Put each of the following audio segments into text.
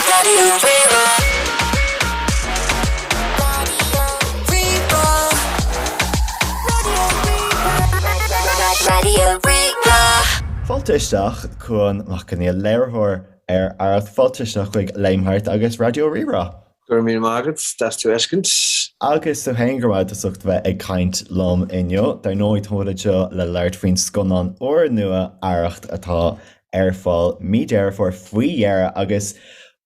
Raidió Rí-Rá. Raidió Rí-Rá. Fáilteoisteach Cúán Mac Conghail Léiritheoir Arracht fáilteoisteach chuig Léimheart agus Raidió Rí-Rá. Gur mí mágad, das tú eiscint. Agus do héingrháid a sucht bheith ag caint lom inneo, dar nóid thóideide le leirt faoin scannán úr-nua Arracht atá ar fáil mídéarfar faoi dhearra agus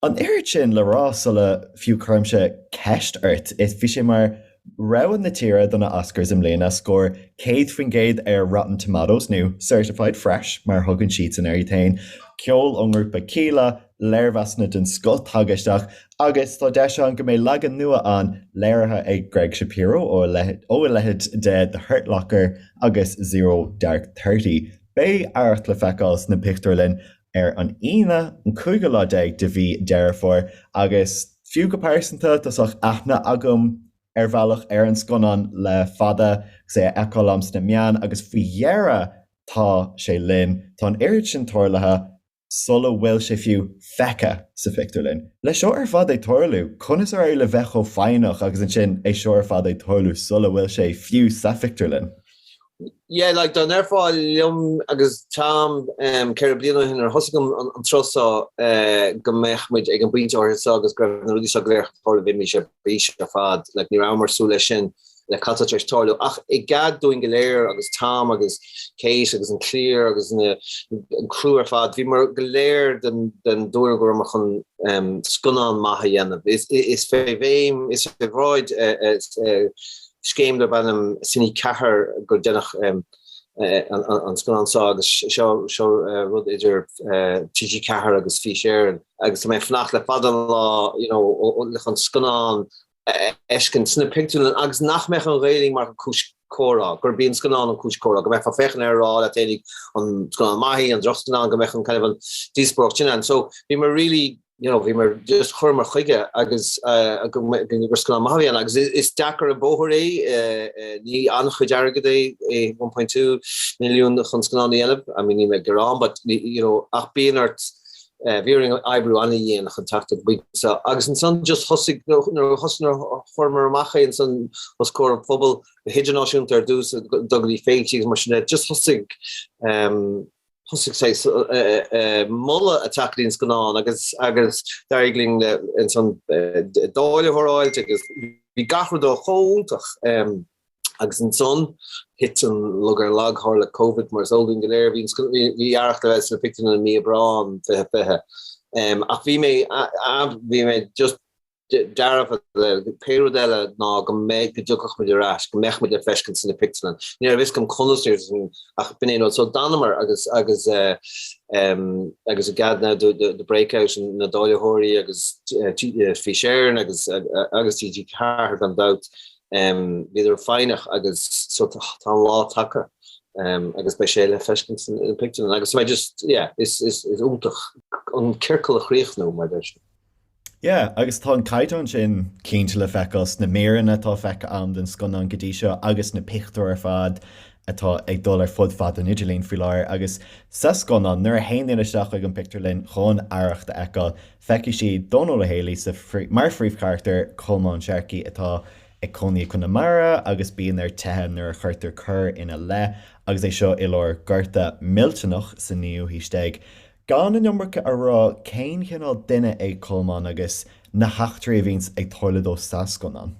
an éiread sin le rá sula fiú chuirmse ceist ort is bhí sé mar raibh na tíre donna Oscars im léana scór 100 ar Rotten Tomatoes nó Certified Fresh mar thugann siad an airtain ceol an grúpa cíla léirmheasanna den scoth thagaisteach agus tá de an go mé legan nua an léirithe ag Greg Shapiro ó lehead de The Hurt Locker agus 0 Dark 30. Bé Arracht le feiceáil na phictiúrlann ar an ina an 15 de bhí dearfór agus fiú go páirsanta tasach aithne agam ar bhealach ar an scannán le fada sé eáilams na meán agus faoi dhearra tá sé linn tá an éiread sin tarlaithe sula bhfuil sé fiú feiceáil sa phictiúrlann. Le seo ar fad é tarlú, conas ar le bheith ó féinach agus an sin é seo ar fad é tarlú sula bhfuil sé fiú sa phictiúrlann. Yeah, like don erfa liom agus tam ceir bliana hin ar hosigam an trosa gomechmid ag an bwint or agus gref na rudi sa gléir fáil bhí mi sé bís a fad like ní ramar súla sin le catatreis tarlú ach I gad doing galéir agus tam agus céis agus an clear agus an crew ar fad bhí mar galéir den dúir go mar chun scannán maithe dhéanamh is fé bhéim is fé bhráid scéim le bannam sinní cethar gur dénach an scannán agus seo rud idir TG cethar agus fi séir agus mé fnach le fadan lá le an scannán eiscin sna phictiúrlann agus nach meach an réiling mar cúis córa gur bíon scannán an cúis córa go meach fan fechan ar rá le ténig an scannán maithí an drostanán go meach an kind of an díosbroch sin so bhí mar really bhí mar just churmar chuige agus gur scannán maithí agus is dachar a bóthir ní anchuid airgad é 1.2 milliún chun scannán dhéanamh I mean ní me gorán but ach bíon art Víring ebrú anna dhéana an tagtha so agus an son just hosig hosnar chormar macha an son was scór phobail hÉireann ar dús dogadí féiltígus mar sin just hosig sé mulla a takeín scannán agus daigling in son dáilehráil agus bhí gachar do chóntach agus an son hit an lugar lag har le COVID mar solding galéir hí Arracht le pictin an mí braun fethe ach bhí mé just daraf le pérodelle ná go méid go dúchach mit ras go mech mit fesken sin pictin ní vis kom conir ach bin so Danmar agus a gadna de breakout na dáilehóí agus fi séirn agus TG car an dat viidir feinach agus sort of tá lá take agus bei sé le feskins in picture agus I just is úntach an circle a chríochnú mar der. Yeah, agus tá an caiitán sin cínte le feiceáil na méanna atá feice am den scannán gotí seo agus na pictiúr ar fad atá ag dul ar fud fad an idirlín fi láir agus sa scannán nuair a héanaine isteach ag an pictiúrlann chun Arracht a eáil feici si Donal Haley sa mar phríomhcharachtar Colmán Sharkey atá ag coní chun na mara agus bíon ar tethe nuair chuirtar chur ina le agus é seo I lár garta miltanach san níú hísteig. Gan an nummercha a rá céin chinál duine ag Colmán agus na heachtarí a bhís ag toiledó sa scannán.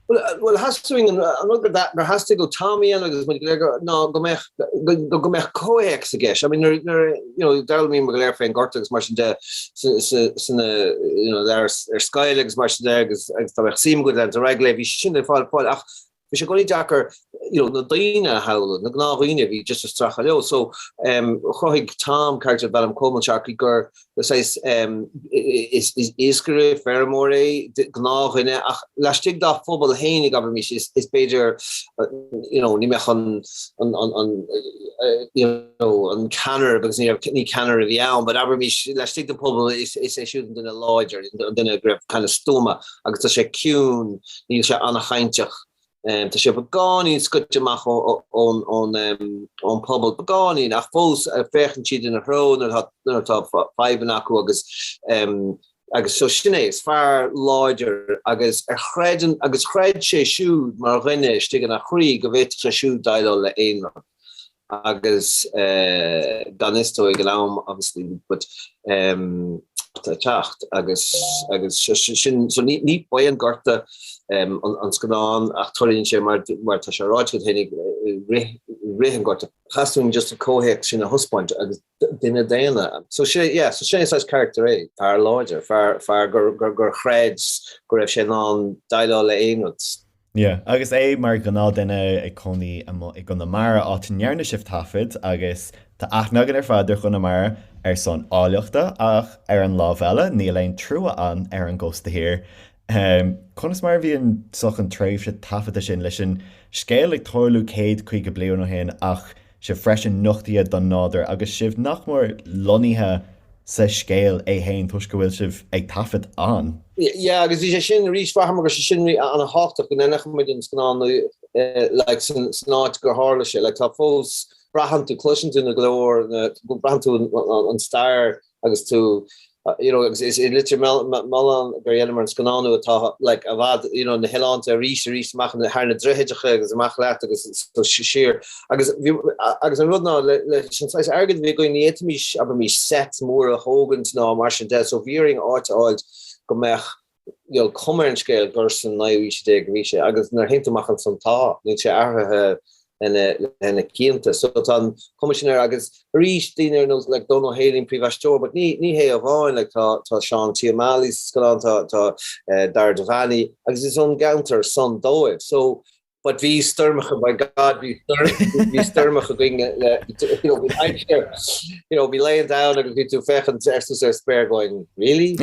Well has to that there has to go Tommy and agus no go mech coex again. I mean Daryl me McGlair fan Gortax mar de there skylegs mar de agus seem good and regular vi sin fall ach vi go Jacker na daine howle na gnáine vi just a stracha leo so choig Tom character Ballum Coleman Sharky gur says is iskere fermore gnáine ach lastig da phobail hénig aber mis is beidir ni mech an canner because ni canner vi but aber mis lastig de phobail is shooting in a larger in a grip kind of stoma agus sé cún ni se an chaintach Tá sé beáí skutteach on pubble beáí nach fós fechen siad in a hrón hat tá 5 acu agus agus so sinné is fear láidir agus chreid sé siúd mar rinne stigan a chrí go bhéit sé siúd daile le éonra. Agus dan is to ag an obviously, but tacht agus sin so ní boyan garta an scannán ach torin sé mar tá sé ráid go hénig rihan garta hasún just a cóhéic sin a huspoint agus duine déana. So sé is character é fear láidir fear gur chreid go raibh sé ná daile le éonrat. Yeah, agus é mar gná duine ag coní ag gona mara átainnearna sibh taifead agus tá aithnegan fáidir chuna mara son áileachta ach an lábheile ní leon trúa an gcósta hir. Conas mar bhíon soch an tréimh se taifeadta sin leis sin scéal ag toirlú céad chuig go bliain ó hen ach se freisin nuchtaíad don náidir agus sibh nach mór loníthe sa scéal é hain tuis go bhfuil sibh ag taifead an. Yeah, agus sé sin rís faham agus sin an a háach go nach muidin scannán like snáid gur hála sé, like tá fós brahan tú cluisiú na glóir go brahan tú an stair agus tú is litir mallan gur dhéanamar an scannánú atá like a bhd na heánta rís machchan na hairna dréideige agus amach leat agus siir agus an rudná le sin sais agad bhí goin nítamís aber mí set mór a hógant ná mar sin de so bhíring áilt go mech kommer an scéal gursan naihí sé ví sé agus nar hintamachchan san tá ní sé airthe en cínta so tan commissioner agus rís dínar nos like don't know hailing privastor but ní hé a bháin like tá Sean Tiamali scannán tá Dar Devani agus is on counter son dóibh so but vi sturmacha by God vi sturmacha going be laying down and be too fechant spare going really.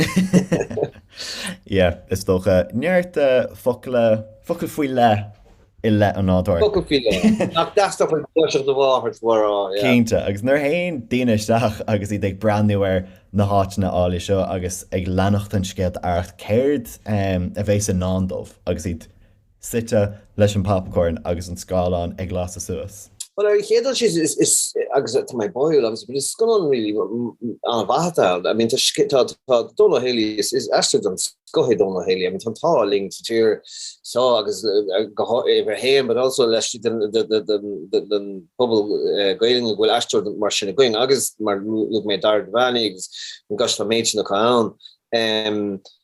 Yeah, is toch neart focail faoi le I le an nádor. Focail faoi le. Nach dasstop an pluiseach do bháthart war. Cínte, agus nuair haon daoine isteach agus iad ag brandniúir na háitna ála seo agus ag leanacht an scéad Arracht céard a bhééis an nándómh agus iad site leis an popcorn agus an scáán ag glas a suas. Well, hédal is agus to my boil agus but it's scannán really an bhata. I mean tá donna Haley is actually an scoth donna Haley. I mean tá ling tíir so agus over him but also leis den phobail going will astro mar sin going agus mar look me Dar Devani agus an gas méid na caán.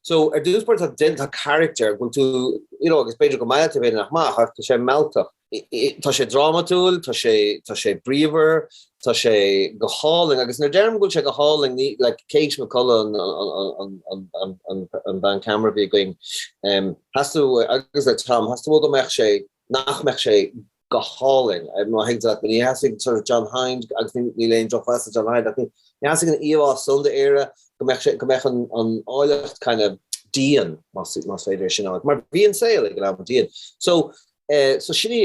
So dus part of dental character will to agus beidir go mai ve nach ma har sé melta. Tá sé dramatúil, tá sé bríomhar, tá sé go háling agus na derm go sé go háling ní like Cage McCullough an ban camera be going has to agus Tom has to go mech sé nach mech sé go háling. I'm not think that but he has to sort of John Hind I think ní lein John Fast John Hind I think he has an EO Sunday era go mech an áilecht kind of Dean must féidir sin mar bhíon saoil ag an Dean so sinné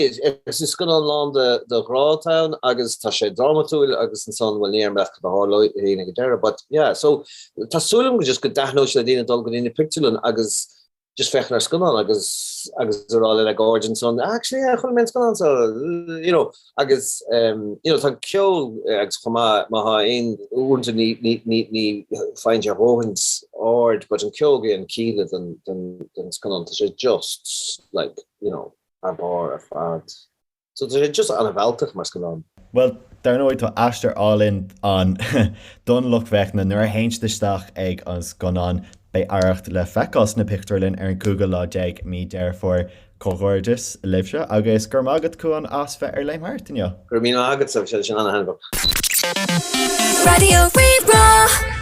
is gon an lá de ghradaim agus tá sé dramatúil agus an son bhfuil léirmheasanna go hÁlainn go deire but yeah so tásúlam go just go dathnó le dtíine dul go dtíine pictiúrlann agus just fechan ar scannán agus ará le Gordon son actually chun men scannán so agus tá ceol agus chumá má aon únta ní feinde róhans ord but an ceolga an cíle den scannán tá sé just like a bar a fad. So they're just an bhhealtaach mar scannán. Well, dar nóid tá aistear álainn an don luch bheithna nuair hainstisteach ag an scannán bei Arracht le feiceáil na phictiúrlann ar an Google lá deag mí Léiritheoir cóghordas libse agus gur mágad cúan asfa ar léimheasanna. Gur mín agad sa sin an hanbach. Raidió Rí-Rá.